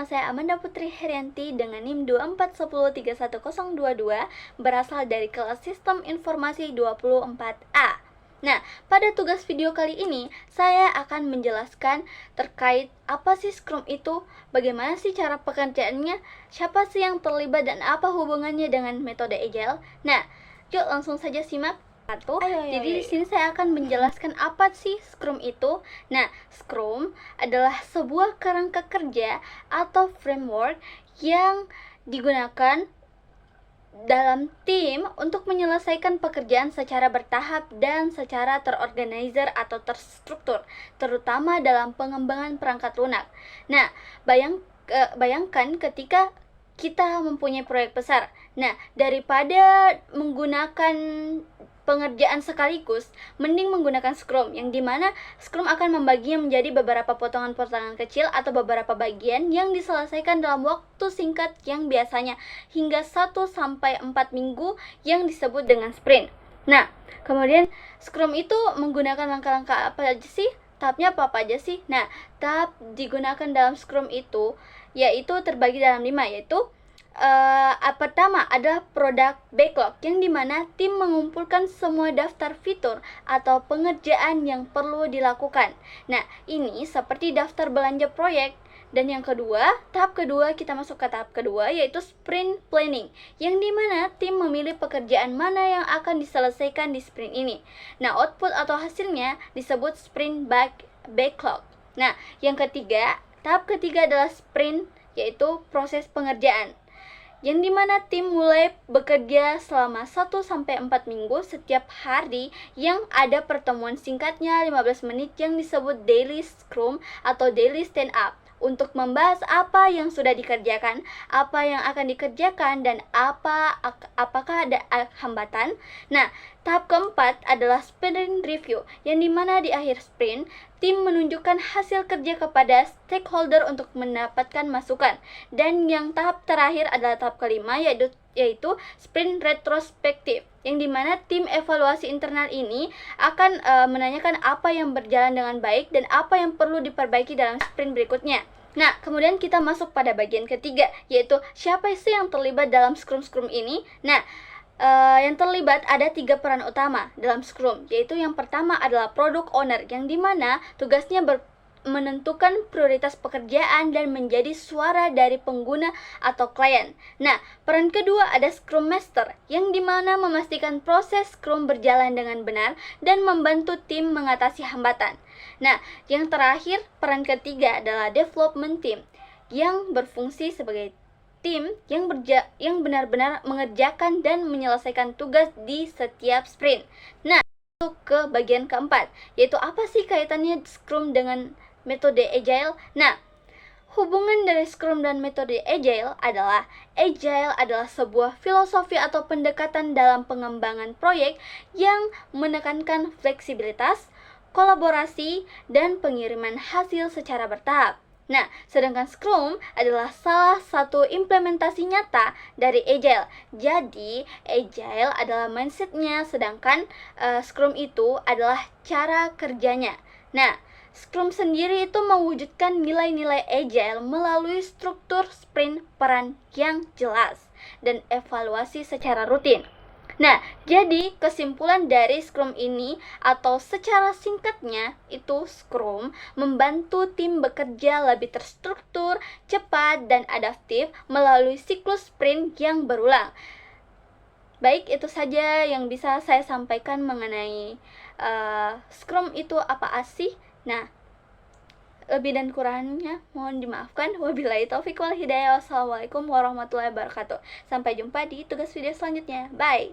Nama saya Amanda Putri Herianti dengan NIM 241031022 berasal dari kelas Sistem Informasi 24A. Nah, pada tugas video kali ini saya akan menjelaskan terkait apa sih Scrum itu, bagaimana sih cara pekerjaannya, siapa sih yang terlibat dan apa hubungannya dengan metode Agile. Nah, yuk langsung saja simak. Jadi di sini saya akan menjelaskan apa sih Scrum itu. Nah, Scrum adalah sebuah kerangka kerja atau framework yang digunakan dalam tim untuk menyelesaikan pekerjaan secara bertahap dan secara terorganizer atau terstruktur, terutama dalam pengembangan perangkat lunak. Nah, bayangkan ketika kita mempunyai proyek besar. Nah, daripada menggunakan pengerjaan sekaligus, mending menggunakan Scrum, yang dimana Scrum akan membaginya menjadi beberapa potongan-potongan kecil atau beberapa bagian yang diselesaikan dalam waktu singkat yang biasanya hingga 1-4 minggu yang disebut dengan sprint. Nah, kemudian Scrum itu menggunakan langkah-langkah apa aja sih? Tahapnya apa aja sih? Nah, tahap digunakan dalam Scrum itu yaitu terbagi dalam 5, yaitu pertama adalah product backlog, yang dimana tim mengumpulkan semua daftar fitur atau pengerjaan yang perlu dilakukan. Nah, ini seperti daftar belanja proyek. Dan yang kedua, tahap kedua, kita masuk ke tahap kedua, yaitu sprint planning, yang dimana tim memilih pekerjaan mana yang akan diselesaikan di sprint ini. Nah, output atau hasilnya disebut sprint backlog. Nah, yang ketiga, tahap ketiga adalah sprint, yaitu proses pengerjaan, yang dimana tim mulai bekerja selama 1-4 minggu setiap hari, yang ada pertemuan singkatnya 15 menit yang disebut daily scrum atau daily stand up, untuk membahas apa yang sudah dikerjakan, apa yang akan dikerjakan, dan apakah ada hambatan. Nah, tahap keempat adalah sprint review, yang dimana di akhir sprint, tim menunjukkan hasil kerja kepada stakeholder untuk mendapatkan masukan. Dan yang tahap terakhir adalah tahap kelima, yaitu sprint retrospektif, yang dimana tim evaluasi internal ini akan menanyakan apa yang berjalan dengan baik dan apa yang perlu diperbaiki dalam sprint berikutnya. Nah, kemudian kita masuk pada bagian ketiga, yaitu siapa sih yang terlibat dalam Scrum ini. Nah, yang terlibat ada 3 peran utama dalam Scrum, yaitu yang pertama adalah product owner, yang dimana tugasnya menentukan prioritas pekerjaan dan menjadi suara dari pengguna atau klien. Nah, peran kedua ada Scrum Master, yang dimana memastikan proses Scrum berjalan dengan benar dan membantu tim mengatasi hambatan. Nah, yang terakhir, peran ketiga adalah Development Team, yang berfungsi sebagai tim yang benar-benar mengerjakan dan menyelesaikan tugas di setiap sprint. Nah, masuk ke bagian keempat, yaitu apa sih kaitannya Scrum dengan metode Agile? Nah, hubungan dari Scrum dan metode Agile adalah sebuah filosofi atau pendekatan dalam pengembangan proyek yang menekankan fleksibilitas, kolaborasi, dan pengiriman hasil secara bertahap. Nah, sedangkan Scrum adalah salah satu implementasi nyata dari Agile. Jadi, Agile adalah mindsetnya, sedangkan Scrum itu adalah cara kerjanya. Nah, Scrum sendiri itu mewujudkan nilai-nilai Agile melalui struktur sprint, peran yang jelas, dan evaluasi secara rutin. Nah, jadi kesimpulan dari Scrum ini, atau secara singkatnya itu, Scrum membantu tim bekerja lebih terstruktur, cepat, dan adaptif melalui siklus sprint yang berulang. Baik, itu saja yang bisa saya sampaikan mengenai Scrum itu apa sih. Nah, lebih dan kurangnya mohon dimaafkan. Wabillahi taufiq wal hidayah. Wassalamualaikum warahmatullahi wabarakatuh. Sampai jumpa di tugas video selanjutnya. Bye.